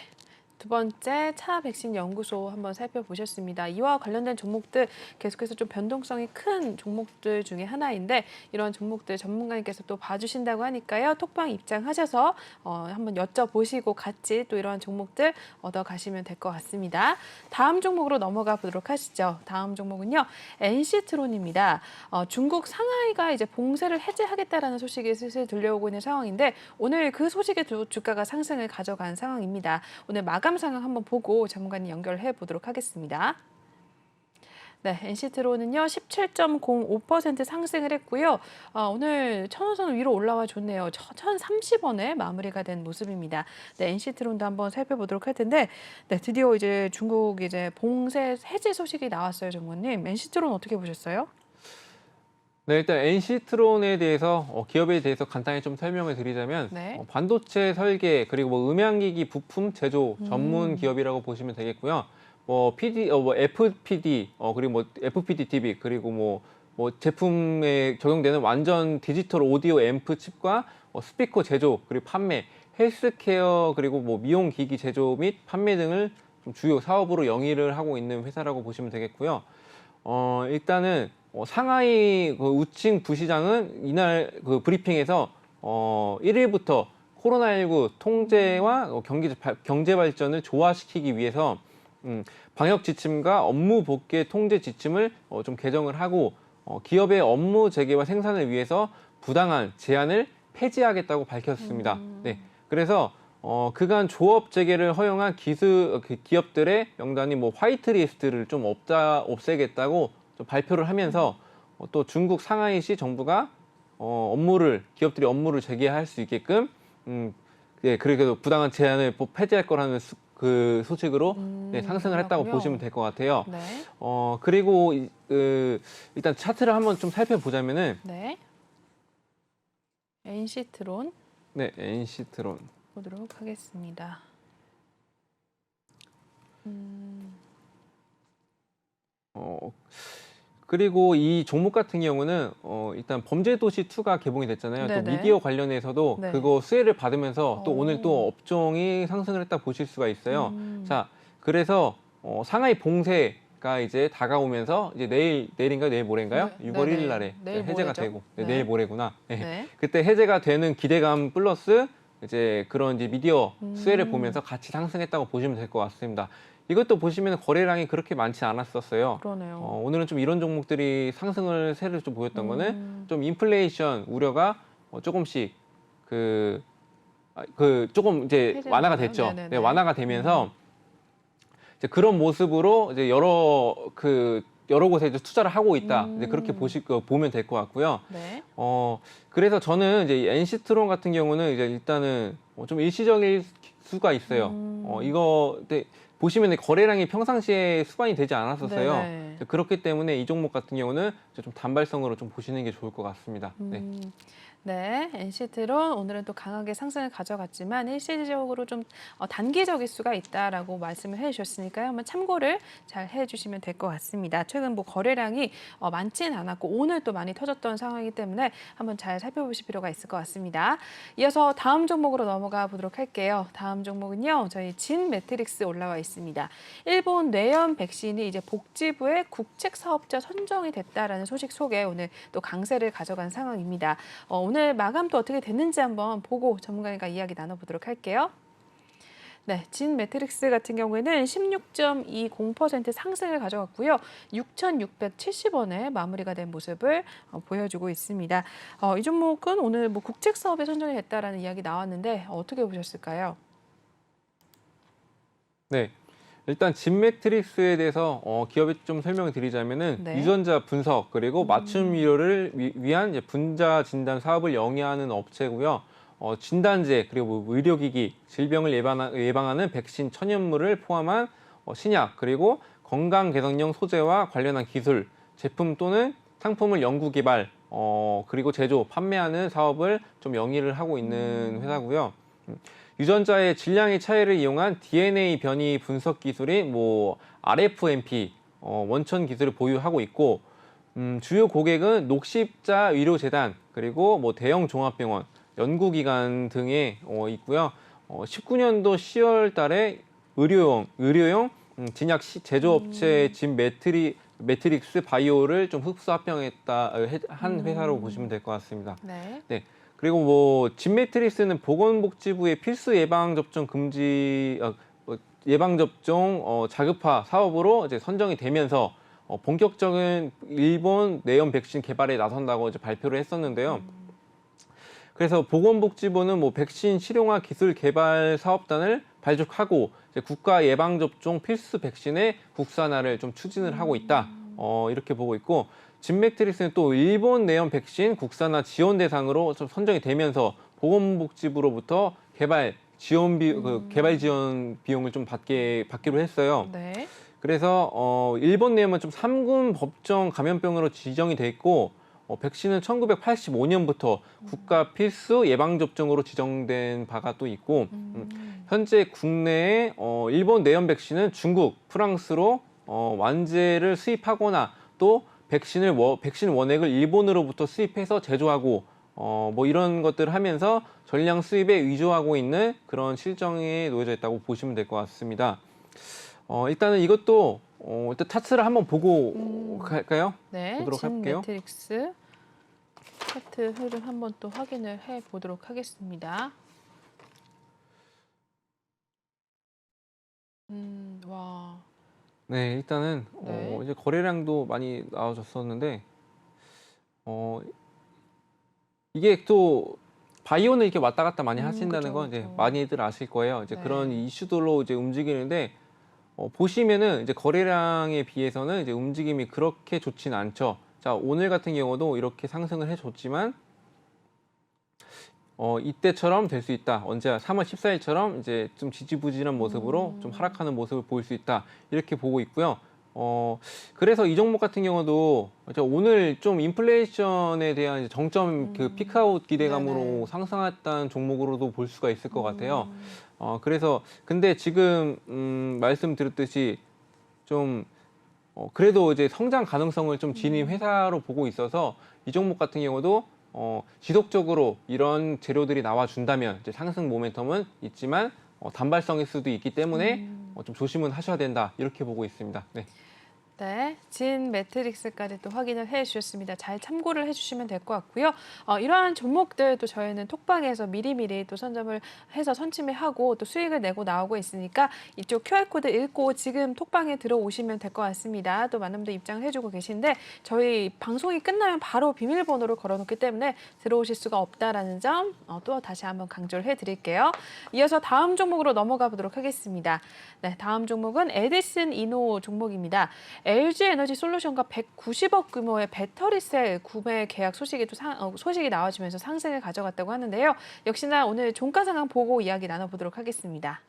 두 번째 차백신 연구소 한번 살펴보셨습니다. 이와 관련된 종목들 계속해서 좀 변동성이 큰 종목들 중에 하나인데 이런 종목들 전문가님께서 또 봐주신다고 하니까요. 톡방 입장하셔서 한번 여쭤보시고 같이 또 이러한 종목들 얻어가시면 될 것 같습니다. 다음 종목으로 넘어가 보도록 하시죠. 다음 종목은요. NC트론입니다. 중국 상하이가 이제 봉쇄를 해제하겠다라는 소식이 슬슬 들려오고 있는 상황인데 오늘 그 소식에 주가가 상승을 가져간 상황입니다. 오늘 마감 상황 한번 보고 전문가님 연결해 보도록 하겠습니다. 네, NC트론은요 17.05% 상승을 했고요. 오늘 천원선 위로 올라와 줬네요. 1,030원에 마무리가 된 모습입니다. 네, NC트론도 한번 살펴보도록 할 텐데, 네, 드디어 이제 중국 이제 봉쇄 해제 소식이 나왔어요, 정모님. NC트론 어떻게 보셨어요?
네, 일단 NC트론에 대해서 기업에 대해서 간단히 좀 설명을 드리자면
네.
반도체 설계 그리고 뭐 음향기기 부품 제조 전문 기업이라고 보시면 되겠고요. FPD 그리고 뭐 FPD TV 그리고 뭐 제품에 적용되는 완전 디지털 오디오 앰프 칩과 스피커 제조 그리고 판매, 헬스케어 그리고 뭐 미용 기기 제조 및 판매 등을 좀 주요 사업으로 영위를 하고 있는 회사라고 보시면 되겠고요. 일단은 상하이 그 우칭 부시장은 이날 그 브리핑에서 1일부터 코로나19 통제와 경제 발전을 조화시키기 위해서 방역 지침과 업무 복귀 통제 지침을 좀 개정을 하고 기업의 업무 재개와 생산을 위해서 부당한 제한을 폐지하겠다고 밝혔습니다. 네, 그래서 그간 조업 재개를 허용한 기업들의 명단이 뭐 화이트리스트를 좀 없애겠다고 좀 발표를 하면서 또 중국 상하이시 정부가 기업들이 업무를 재개할 수 있게끔 예, 그래도 부당한 제한을 폐지할 거라는 그 소식으로 네, 상승을 했다고
그렇군요.
보시면 될 것 같아요.
네.
그리고 일단 차트를 한번 좀 살펴보자면은
네. NC트론
네, NC트론.
보도록 하겠습니다.
그리고 이 종목 같은 경우는 일단 범죄도시 2가 개봉이 됐잖아요. 또
네네.
미디어 관련해서도
네.
그거 수혜를 받으면서 또
오.
오늘 또 업종이 상승을 했다 보실 수가 있어요.
자,
자, 그래서 상하이 봉쇄가 이제 다가오면서 이제 내일인가요? 내일 모레인가요?
네,
6월
네네.
1일 날에
내일
해제가
모레죠.
되고
네.
내일 모레구나. 네.
네.
그때 해제가 되는 기대감 플러스 이제 그런 이제 미디어 수혜를 보면서 같이 상승했다고 보시면 될 것 같습니다. 이것도 보시면 거래량이 그렇게 많지 않았었어요.
그러네요.
오늘은 좀 이런 종목들이 세를 좀 보였던 거는 좀 인플레이션 우려가 조금씩 조금 이제
해제가
완화가
되나요?
됐죠.
네네네.
네, 완화가 되면서 이제 그런 모습으로 이제 여러 곳에 이제 투자를 하고 있다. 이제 그렇게 보면 될 것 같고요.
네.
그래서 저는 이제 NC트론 같은 경우는 이제 일단은 좀 일시적일 수가 있어요. 네, 보시면 거래량이 평상시에 수반이 되지 않았었어요.
네네.
그렇기 때문에 이 종목 같은 경우는 좀 단발성으로 좀 보시는 게 좋을 것 같습니다. 네.
네, NC트론 오늘은 또 강하게 상승을 가져갔지만 일시적으로 좀 단기적일 수가 있다라고 말씀을 해주셨으니까요. 한번 참고를 잘 해주시면 될 것 같습니다. 최근 뭐 거래량이 많지는 않았고 오늘 또 많이 터졌던 상황이기 때문에 한번 잘 살펴보실 필요가 있을 것 같습니다. 이어서 다음 종목으로 넘어가 보도록 할게요. 다음 종목은요, 저희 진 매트릭스 올라와 있습니다. 일본 뇌염 백신이 이제 복지부의 국책 사업자 선정이 됐다라는 소식 속에 오늘 또 강세를 가져간 상황입니다. 오늘 마감도 어떻게 됐는지 한번 보고 전문가님과 이야기 나눠보도록 할게요. 네, 진 매트릭스 같은 경우에는 16.20% 상승을 가져갔고요. 6,670원에 마무리가 된 모습을 보여주고 있습니다. 이 종목은 오늘 뭐 국책 사업에 선정이 됐다라는 이야기 나왔는데 어떻게 보셨을까요?
네. 일단 진 매트릭스에 대해서 기업에 좀 설명을 드리자면은
네.
유전자 분석 그리고 맞춤 위로를 위한 이제 분자 진단 사업을 영위하는 업체고요. 진단제 그리고 뭐 의료기기, 질병을 예방하는 백신 천연물을 포함한 신약 그리고 건강 개선용 소재와 관련한 기술, 제품 또는 상품을 연구 개발 그리고 제조, 판매하는 사업을 좀 영위를 하고 있는 회사고요. 유전자의 질량의 차이를 이용한 DNA 변이 분석 기술인 뭐 RFMP 원천 기술을 보유하고 있고 주요 고객은 녹십자 의료재단 그리고 뭐 대형 종합병원, 연구기관 등에 있고요. 19년도 10월 달에 의료용 진약 제조업체 진 매트릭스 바이오를 좀 흡수 합병했다 한 회사로 보시면 될 것 같습니다.
네.
네. 그리고 뭐 진매트릭스는 보건복지부의 필수 예방접종 금지 예방접종 자급화 사업으로 이제 선정이 되면서 본격적인 일본 내염 백신 개발에 나선다고 이제 발표를 했었는데요. 그래서 보건복지부는 뭐 백신 실용화 기술 개발 사업단을 발족하고 이제 국가 예방접종 필수 백신의 국산화를 좀 추진을 하고 있다. 이렇게 보고 있고 진맥트릭스는 또 일본 내염 백신 국산화 지원 대상으로 좀 선정이 되면서 보건복지부로부터 개발 지원 비용을 좀 받기로 했어요.
네.
그래서 일본 내염은 좀 3군 법정 감염병으로 지정이 돼 있고 백신은 1985년부터 국가 필수 예방접종으로 지정된 바가 또 있고 현재 국내에 일본 내염 백신은 중국, 프랑스로 완제를 수입하거나 또 백신 원액을 일본으로부터 수입해서 제조하고 뭐 이런 것들을 하면서 전량 수입에 위조하고 있는 그런 실정에 놓여져 있다고 보시면 될 것 같습니다. 일단은 이것도 일단 차트를 한번 보고 갈까요?
네.
보도록
진
할게요.
매트릭스 차트 흐름 한번 또 확인을 해 보도록 하겠습니다. 와.
네, 일단은
네.
이제 거래량도 많이 나와줬었는데 이게 또 바이오는 이렇게 왔다 갔다 많이 하신다는
그죠,
건 이제
그죠.
많이들 아실 거예요. 이제
네.
그런 이슈들로 이제 움직이는데 보시면은 이제 거래량에 비해서는 이제 움직임이 그렇게 좋지는 않죠. 자, 오늘 같은 경우도 이렇게 상승을 해줬지만 이때처럼 될 수 있다. 언제 3월 14일처럼 이제 좀 지지부진한 모습으로 좀 하락하는 모습을 보일 수 있다. 이렇게 보고 있고요. 그래서 이 종목 같은 경우도 오늘 좀 인플레이션에 대한 이제 정점 그 피크아웃 기대감으로
네네.
상승했다는 종목으로도 볼 수가 있을 것 같아요. 그래서 근데 지금 말씀드렸듯이 좀 그래도 이제 성장 가능성을 좀 지닌 회사로 보고 있어서 이 종목 같은 경우도 지속적으로 이런 재료들이 나와준다면 이제 상승 모멘텀은 있지만 단발성일 수도 있기 때문에 좀 조심은 하셔야 된다 이렇게 보고 있습니다. 네.
네, 진 매트릭스까지 또 확인을 해주셨습니다. 잘 참고를 해주시면 될 것 같고요. 이러한 종목들 또 저희는 톡방에서 미리미리 또 선점을 해서 선침해하고 또 수익을 내고 나오고 있으니까 이쪽 QR코드 읽고 지금 톡방에 들어오시면 될 것 같습니다. 또 많은 분들 입장을 해주고 계신데 저희 방송이 끝나면 바로 비밀번호를 걸어놓기 때문에 들어오실 수가 없다라는 점 또 다시 한번 강조를 해드릴게요. 이어서 다음 종목으로 넘어가 보도록 하겠습니다. 네, 다음 종목은 에디슨 이노 종목입니다. LG 에너지 솔루션과 190억 규모의 배터리셀 구매 계약 소식이 소식이 나와주면서 상승을 가져갔다고 하는데요. 역시나 오늘 종가 상황 보고 이야기 나눠보도록 하겠습니다.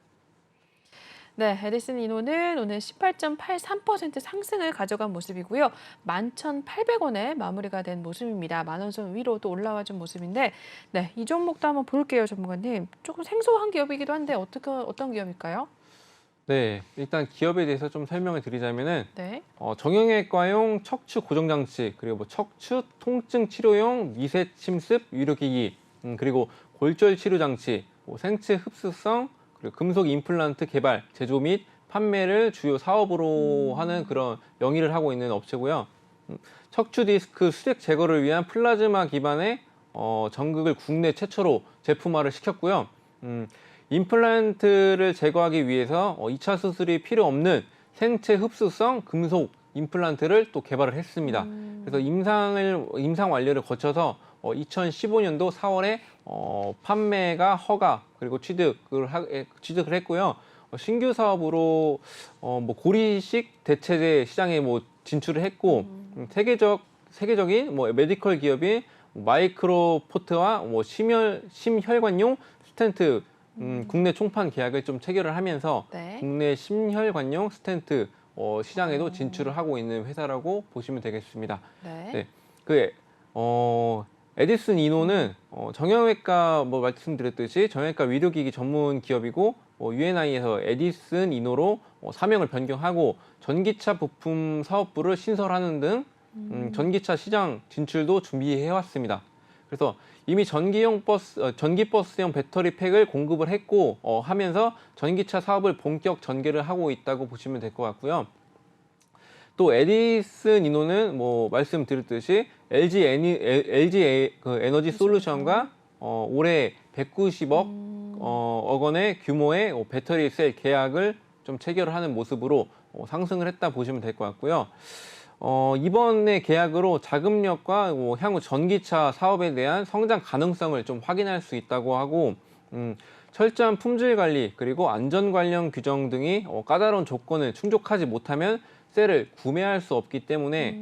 네, 에디슨 이노는 오늘 18.83% 상승을 가져간 모습이고요. 11,800원에 마무리가 된 모습입니다. 만원 선 위로 또 올라와준 모습인데, 네, 이 종목도 한번 볼게요, 전문가님. 조금 생소한 기업이기도 한데 어떤 기업일까요?
네, 일단 기업에 대해서 좀 설명을 드리자면은
네.
정형외과용 척추 고정장치 그리고 뭐 척추 통증 치료용 미세 침습 의료기기 그리고 골절 치료 장치, 뭐 생체 흡수성 그리고 금속 임플란트 개발, 제조 및 판매를 주요 사업으로 하는 그런 영위를 하고 있는 업체고요. 척추 디스크 수색 제거를 위한 플라즈마 기반의 전극을 국내 최초로 제품화를 시켰고요. 임플란트를 제거하기 위해서 2차 수술이 필요 없는 생체 흡수성 금속 임플란트를 또 개발을 했습니다. 그래서 임상 완료를 거쳐서 2015년도 4월에 판매가 허가 그리고 취득을 했고요. 신규 사업으로 뭐 고리식 대체제 시장에 뭐 진출을 했고 세계적인 뭐 메디컬 기업인 마이크로포트와 뭐 심혈관용 스텐트 국내 총판 계약을 좀 체결을 하면서
네.
국내 심혈관용 스텐트 시장에도 진출을 하고 있는 회사라고 보시면 되겠습니다.
네.
네, 그 에디슨 이노는 정형외과 뭐 말씀드렸듯이 정형외과 의료기기 전문 기업이고 UNI에서 에디슨 이노로 사명을 변경하고 전기차 부품 사업부를 신설하는 등 전기차 시장 진출도 준비해 왔습니다. 그래서 이미 전기 버스용 배터리 팩을 공급을 했고 하면서 전기차 사업을 본격 전개를 하고 있다고 보시면 될 것 같고요. 또 에디슨 이노는 뭐 말씀드렸듯이 LG 에너지 솔루션과 올해 190억 원의 규모의 배터리 셀 계약을 좀 체결을 하는 모습으로 상승을 했다 보시면 될 것 같고요. 이번에 계약으로 자금력과 향후 전기차 사업에 대한 성장 가능성을 좀 확인할 수 있다고 하고 철저한 품질 관리 그리고 안전 관련 규정 등이 까다로운 조건을 충족하지 못하면 셀을 구매할 수 없기 때문에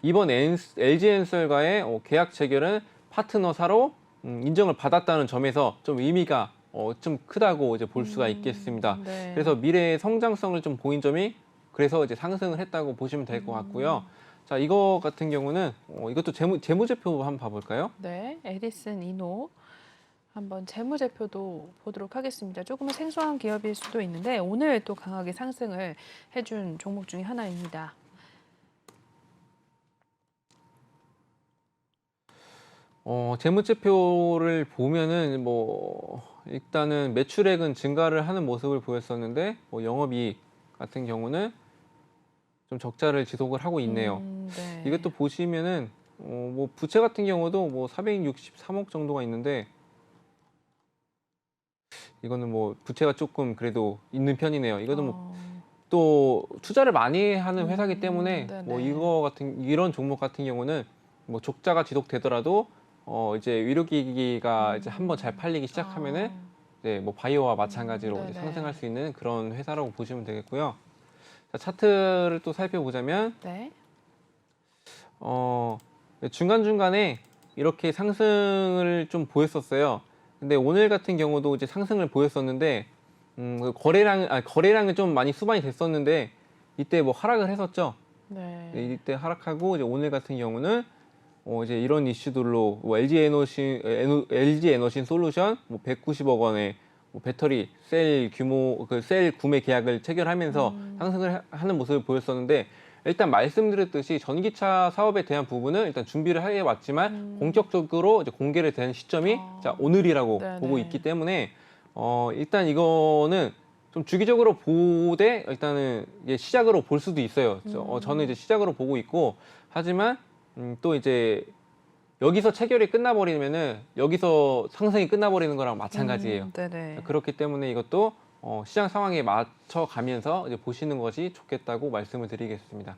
이번 LG엔솔과의 계약 체결은 파트너사로 인정을 받았다는 점에서 좀 의미가 좀 크다고 이제 볼 수가 있겠습니다.
네.
그래서 미래의 성장성을 좀 보인 점이 그래서 이제 상승을 했다고 보시면 될 것 같고요. 자, 이거 같은 경우는 이것도 재무제표 한번 봐볼까요?
네, 에디슨 이노 한번 재무제표도 보도록 하겠습니다. 조금은 생소한 기업일 수도 있는데 오늘 또 강하게 상승을 해준 종목 중에 하나입니다.
재무제표를 보면은 뭐 일단은 매출액은 증가를 하는 모습을 보였었는데 영업이익 같은 경우는 좀 적자를 지속을 하고 있네요.
네.
이것도 보시면은 뭐 부채 같은 경우도 뭐 463억 정도가 있는데 이거는 뭐 부채가 조금 그래도 있는 편이네요. 이것도 뭐 또 투자를 많이 하는 회사이기 때문에 뭐 이런 종목 같은 경우는 뭐 적자가 지속되더라도 이제 의료기기가 이제 한번 잘 팔리기 시작하면은 이제 뭐 바이오와 마찬가지로 이제 상승할 수 있는 그런 회사라고 보시면 되겠고요. 자, 차트를 또 살펴보자면
네.
중간중간에 이렇게 상승을 좀 보였었어요. 근데 오늘 같은 경우도 이제 상승을 보였었는데 거래량은 좀 많이 수반이 됐었는데 이때 뭐 하락을 했었죠.
네.
이때 하락하고 이제 오늘 같은 경우는 이제 이런 이슈들로 뭐 LG 에너신 솔루션 뭐 190억 원의 뭐 배터리 셀 규모 셀 구매 계약을 체결하면서 상승을 하는 모습을 보였었는데 일단 말씀드렸듯이 전기차 사업에 대한 부분은 일단 준비를 해 왔지만 본격적으로 이제 공개를 된 시점이 자, 오늘이라고 보고 있기 때문에 일단 이거는 좀 주기적으로 보되 일단은 이제 시작으로 볼 수도 있어요. 저는 이제 시작으로 보고 있고 하지만 또 이제 여기서 체결이 끝나버리면은 여기서 상승이 끝나버리는 거랑 마찬가지예요.
네네.
그렇기 때문에 이것도 시장 상황에 맞춰 가면서 이제 보시는 것이 좋겠다고 말씀을 드리겠습니다.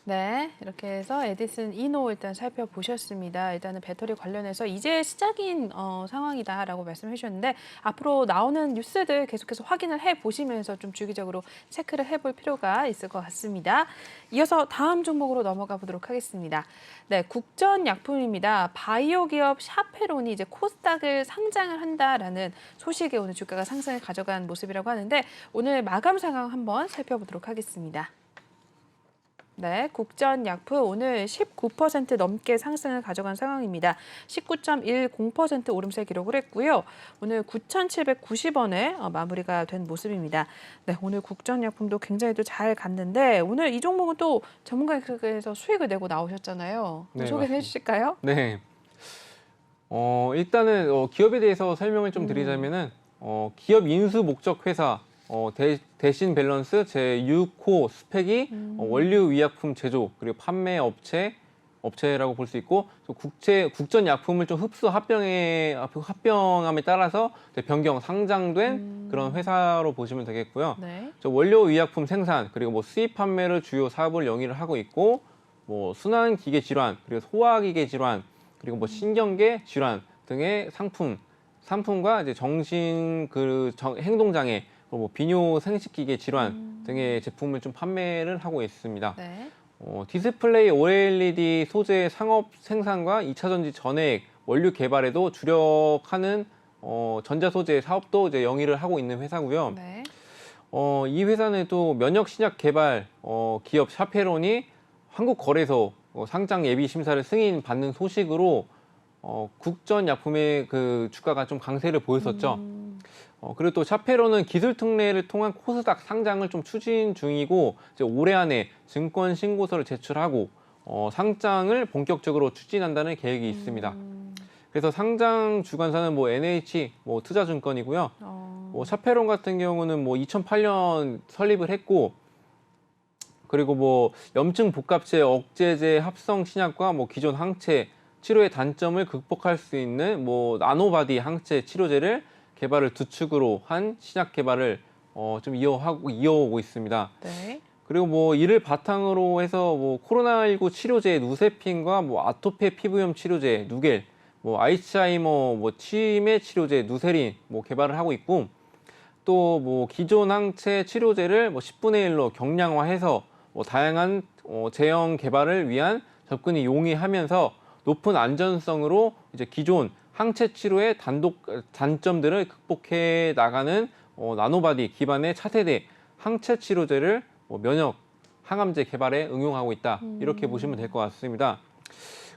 네, 이렇게 해서 에디슨 이노 일단 살펴보셨습니다. 일단은 배터리 관련해서 이제 시작인 상황이다라고 말씀해 주셨는데 앞으로 나오는 뉴스들 계속해서 확인을 해보시면서 좀 주기적으로 체크를 해볼 필요가 있을 것 같습니다. 이어서 다음 종목으로 넘어가 보도록 하겠습니다. 네, 국전약품입니다. 바이오 기업 샤페론이 이제 코스닥을 상장을 한다라는 소식에 오늘 주가가 상승을 가져간 모습이라고 하는데 오늘 마감 상황 한번 살펴보도록 하겠습니다. 네, 국전약품 오늘 19% 넘게 상승을 가져간 상황입니다. 19.10% 오름세 기록을 했고요. 오늘 9,790원에 마무리가 된 모습입니다. 네, 오늘 국전약품도 굉장히 또 잘 갔는데 오늘 이 종목은 또 전문가께서 수익을 내고 나오셨잖아요.
네,
소개해 주실까요?
네. 일단은 기업에 대해서 설명을 좀 드리자면은 기업 인수 목적 회사 대신 밸런스 제6호 스펙이 원료 의약품 제조 그리고 판매 업체라고 볼 수 있고 국전 약품을 좀 흡수 합병함에 따라서 변경 상장된 그런 회사로 보시면 되겠고요.
네.
원료 의약품 생산 그리고 뭐 수입 판매를 주요 사업을 영위를 하고 있고 뭐 순환 기계 질환 그리고 소화 기계 질환 그리고 뭐 신경계 질환 등의 상품과 이제 행동 장애 뭐 비뇨 생식기계 질환 등의 제품을 좀 판매를 하고 있습니다.
네.
디스플레이 OLED 소재 상업 생산과 2차 전지 전액 원료 개발에도 주력하는 전자소재 사업도 이제 영위를 하고 있는 회사고요.
네.
이 회사는 또 면역 신약 개발 기업 샤페론이 한국 거래소 상장 예비 심사를 승인 받는 소식으로 국전 약품의 그 주가가 좀 강세를 보였었죠. 그리고 또 샤페론은 기술 특례를 통한 코스닥 상장을 좀 추진 중이고 이제 올해 안에 증권 신고서를 제출하고 상장을 본격적으로 추진한다는 계획이 있습니다. 그래서 상장 주관사는 뭐 NH 뭐 투자증권이고요. 뭐 샤페론 같은 경우는 뭐 2008년 설립을 했고, 그리고 뭐 염증 복합체 억제제 합성 신약과 뭐 기존 항체 치료의 단점을 극복할 수 있는 뭐 나노바디 항체 치료제를 개발을 두 축으로 한 신약 개발을 좀 이어오고 있습니다.
네.
그리고 뭐 이를 바탕으로 해서 뭐 코로나19 치료제 누세핀과 뭐 아토피 피부염 치료제 누겔, 뭐 알츠하이머 뭐 치매 치료제 누세린 뭐 개발을 하고 있고, 또 뭐 기존 항체 치료제를 뭐 10분의 1로 경량화해서 뭐 다양한 제형 개발을 위한 접근이 용이하면서 높은 안전성으로 이제 기존 항체 치료의 단점들을 극복해 나가는 나노바디 기반의 차세대 항체 치료제를 면역 항암제 개발에 응용하고 있다. 이렇게 보시면 될 것 같습니다.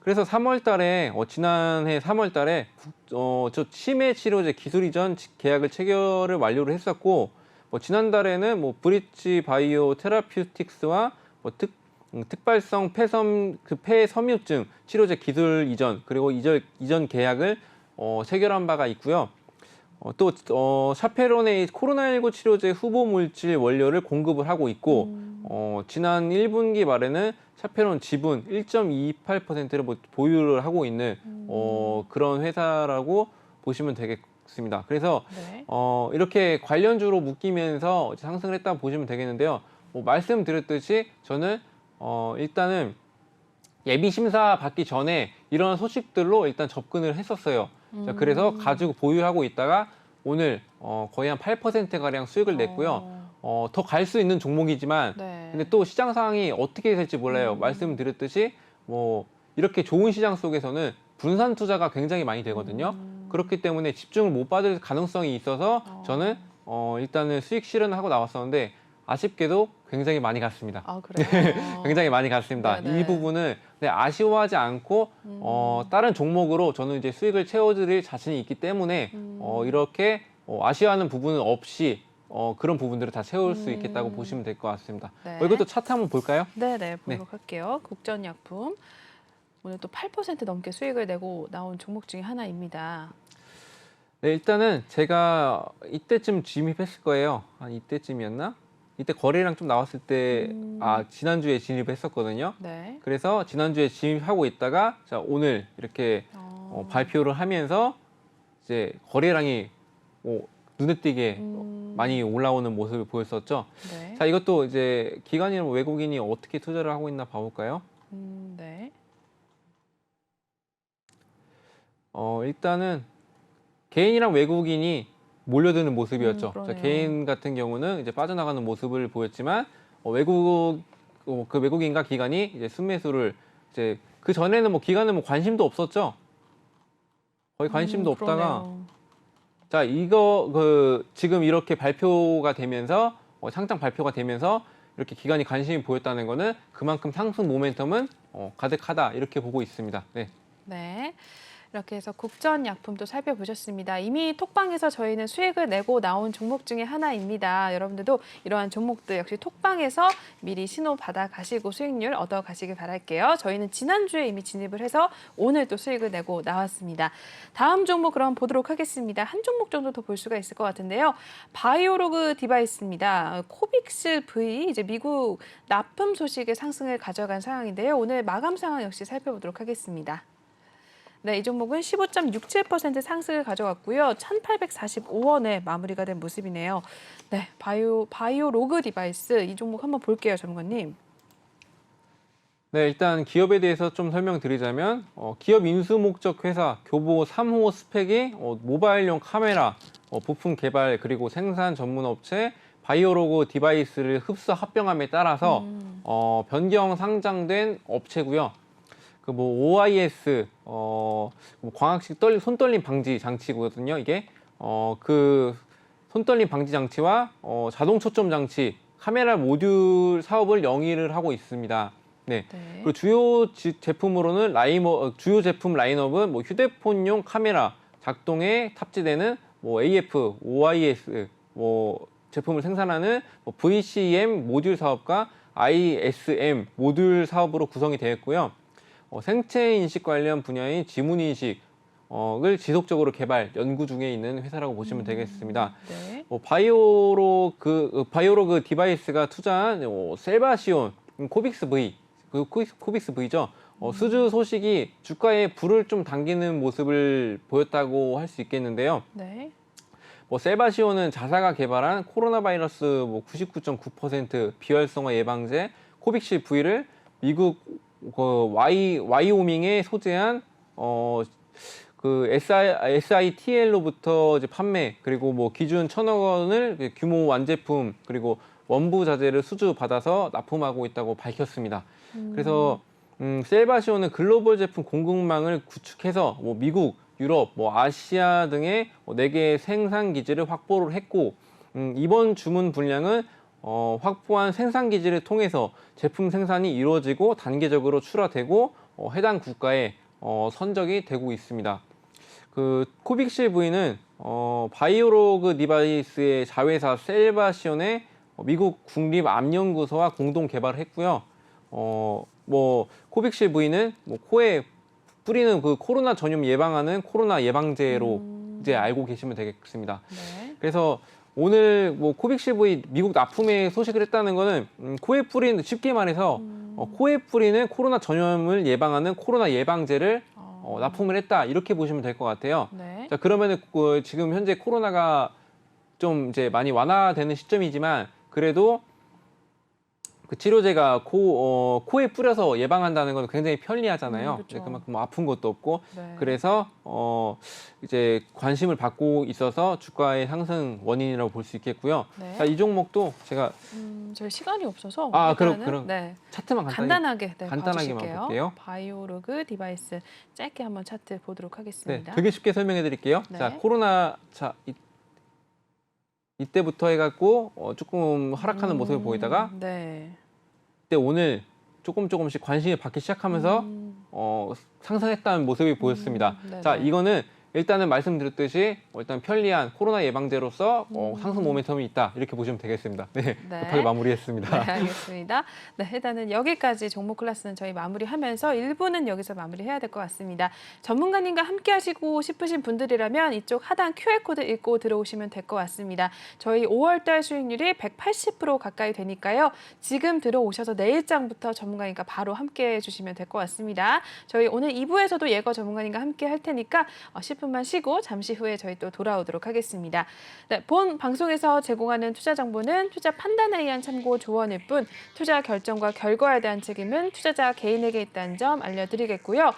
그래서 3월 달에 지난해 3월 달에 저 치매 치료제 기술 이전 계약을 체결을 완료를 했었고, 지난달에는 뭐 브릿지 바이오 테라퓨틱스와 뭐 특발성 폐섬유증 치료제 기술 이전 그리고 이전 계약을 체결한 바가 있고요. 또 샤페론의 코로나19 치료제 후보 물질 원료를 공급을 하고 있고, 지난 1분기 말에는 샤페론 지분 1.28%를 보유를 하고 있는 그런 회사라고 보시면 되겠습니다. 그래서
네.
이렇게 관련주로 묶이면서 상승을 했다고 보시면 되겠는데요. 말씀드렸듯이 저는 일단은 예비 심사 받기 전에 이런 소식들로 일단 접근을 했었어요. 자, 그래서 가지고 보유하고 있다가 오늘 거의 한 8%가량 수익을 냈고요. 더 갈 수 있는 종목이지만
네.
근데 또 시장 상황이 어떻게 될지 몰라요. 말씀드렸듯이 뭐 이렇게 좋은 시장 속에서는 분산 투자가 굉장히 많이 되거든요. 그렇기 때문에 집중을 못 받을 가능성이 있어서 저는 일단은 수익 실현을 하고 나왔었는데 아쉽게도 굉장히 많이 갔습니다.
아, 그래요?
굉장히 많이 갔습니다.
네네.
이 부분은 아쉬워하지 않고 다른 종목으로 저는 이제 수익을 채워드릴 자신이 있기 때문에 이렇게 아쉬워하는 부분은 없이 그런 부분들을 다 채울 수 있겠다고 보시면 될 것 같습니다.
네.
이것도 차트 한번 볼까요?
네네, 보도록 할게요. 국전약품. 오늘 또 8% 넘게 수익을 내고 나온 종목 중에 하나입니다.
네, 일단은 제가 이때쯤 진입했을 거예요. 한 이때쯤이었나? 이때 거래량 좀 나왔을 때, 지난주에 진입했었거든요.
네.
그래서 지난주에 진입하고 있다가, 자, 오늘 이렇게 발표를 하면서 이제 거래량이 눈에 띄게 많이 올라오는 모습을 보였었죠.
네.
자, 이것도 이제 기관이나 외국인이 어떻게 투자를 하고 있나 봐볼까요?
네.
일단은 개인이랑 외국인이 몰려드는 모습이었죠. 자,
그러네요.
개인 같은 경우는 이제 빠져나가는 모습을 보였지만 그 외국인과 기관이 이제 순매수를 이제 그 전에는 뭐 기관은 뭐 관심도 없었죠. 거의 관심도 없다가
그러네요.
자, 지금 이렇게 발표가 되면서 상장 발표가 되면서 이렇게 기관이 관심이 보였다는 거는 그만큼 상승 모멘텀은 가득하다 이렇게 보고 있습니다. 네.
네. 이렇게 해서 국전약품도 살펴보셨습니다. 이미 톡방에서 저희는 수익을 내고 나온 종목 중에 하나입니다. 여러분들도 이러한 종목들 역시 톡방에서 미리 신호 받아 가시고 수익률 얻어 가시길 바랄게요. 저희는 지난주에 이미 진입을 해서 오늘 또 수익을 내고 나왔습니다. 다음 종목 그럼 보도록 하겠습니다. 한 종목 정도 더 볼 수가 있을 것 같은데요. 바이오로그 디바이스입니다. 코빅스 V 이제 미국 납품 소식의 상승을 가져간 상황인데요. 오늘 마감 상황 역시 살펴보도록 하겠습니다. 네, 이 종목은 15.67% 상승을 가져갔고요. 1,845원에 마무리가 된 모습이네요. 네, 바이오로그 디바이스 이 종목 한번 볼게요, 전문가님.
네, 일단 기업에 대해서 좀 설명드리자면 기업 인수 목적 회사 교보 3호 스펙이 모바일용 카메라 부품 개발 그리고 생산 전문 업체 바이오로그 디바이스를 흡수 합병함에 따라서 변경 상장된 업체고요. 그 뭐 OIS 광학식 손떨림 방지 장치거든요. 이게 그 손떨림 방지 장치와 자동 초점 장치, 카메라 모듈 사업을 영위를 하고 있습니다. 네.
네.
그리고 주요 제품으로는 주요 제품 라인업은 뭐 휴대폰용 카메라 작동에 탑재되는 뭐 AF, OIS 제품을 생산하는 VCM 모듈 사업과 ISM 모듈 사업으로 구성이 되어 있고요. 생체 인식 관련 분야인 지문 인식을 지속적으로 개발, 연구 중에 있는 회사라고 보시면 되겠습니다.
네.
바이오로그 디바이스가 투자한 셀바시온, 코빅스 V, 코빅스 V죠. 수주 소식이 주가에 불을 좀 당기는 모습을 보였다고 할 수 있겠는데요.
네.
셀바시온은 자사가 개발한 코로나 바이러스 99.9% 비활성화 예방제 코빅실 V를 미국 와이오밍에 소재한 SITL로부터 이제 판매 그리고 뭐 기준 1,000억 원을 규모 완제품 그리고 원부 자재를 수주 받아서 납품하고 있다고 밝혔습니다. 그래서 셀바시온은 글로벌 제품 공급망을 구축해서 미국, 유럽, 아시아 등의 4개의 생산 기지를 확보를 했고 이번 주문 분량은 확보한 생산 기지를 통해서 제품 생산이 이루어지고 단계적으로 출하되고 해당 국가에 선적이 되고 있습니다. 그 코빅실 V는 바이오로그 디바이스의 자회사 셀바시온의 미국 국립암연구소와 공동 개발을 했고요. 코빅실 V는 코에 뿌리는 그 코로나 전염 예방하는 코로나 예방제로 이제 알고 계시면 되겠습니다.
네.
그래서 오늘 코빅실 V 미국 납품에 소식을 했다는 거는 코에 뿌리는 쉽게 말해서 코에 뿌리는 코로나 전염을 예방하는 코로나 예방제를 납품을 했다 이렇게 보시면 될 것 같아요.
네.
자 그러면은 지금 현재 코로나가 좀 이제 많이 완화되는 시점이지만 그래도 그 치료제가 코에 뿌려서 예방한다는 건 굉장히 편리하잖아요.
그렇죠.
그만큼 아픈 것도 없고
네.
그래서 이제 관심을 받고 있어서 주가의 상승 원인이라고 볼 수 있겠고요.
네.
자, 이 종목도 제가
저희 시간이 없어서
그럼
네.
차트만
간단하게만
봐줄게요.
볼게요. 바이오로그 디바이스 짧게 한번 차트 보도록
네,
하겠습니다.
되게 쉽게 설명해 드릴게요.
네.
자, 코로나 이때부터 해갖고 조금 하락하는 모습을 보이다가
네.
그때 오늘 조금씩 관심을 받기 시작하면서 상승했다는 모습이 보였습니다.
네네.
자, 이거는 일단은 말씀드렸듯이 일단 편리한 코로나 예방제로서 상승 모멘텀이 있다 이렇게 보시면 되겠습니다. 네,
네.
급하게 마무리했습니다.
네, 알겠습니다. 네, 일단은 여기까지 종목 클래스는 저희 마무리하면서 1부는 여기서 마무리해야 될 것 같습니다. 전문가님과 함께 하시고 싶으신 분들이라면 이쪽 하단 QR코드 읽고 들어오시면 될 것 같습니다. 저희 5월달 수익률이 180% 가까이 되니까요. 지금 들어오셔서 내일장부터 전문가님과 바로 함께 해주시면 될 것 같습니다. 저희 오늘 2부에서도 예거 전문가님과 함께 할 테니까 10분만 쉬고 잠시 후에 저희 또 돌아오도록 하겠습니다. 네, 본 방송에서 제공하는 투자 정보는 투자 판단에 의한 참고 조언일 뿐 투자 결정과 결과에 대한 책임은 투자자 개인에게 있다는 점 알려드리겠고요.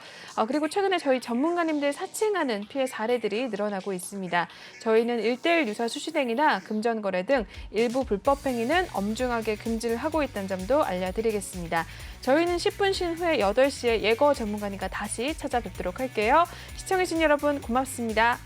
그리고 최근에 저희 전문가님들 사칭하는 피해 사례들이 늘어나고 있습니다. 저희는 1:1 유사 수시행위나 금전거래 등 일부 불법 행위는 엄중하게 금지를 하고 있다는 점도 알려드리겠습니다. 저희는 10분 쉰 후에 8시에 예거 전문가님과 다시 찾아뵙도록 할게요. 시청해주신 여러분 고맙습니다.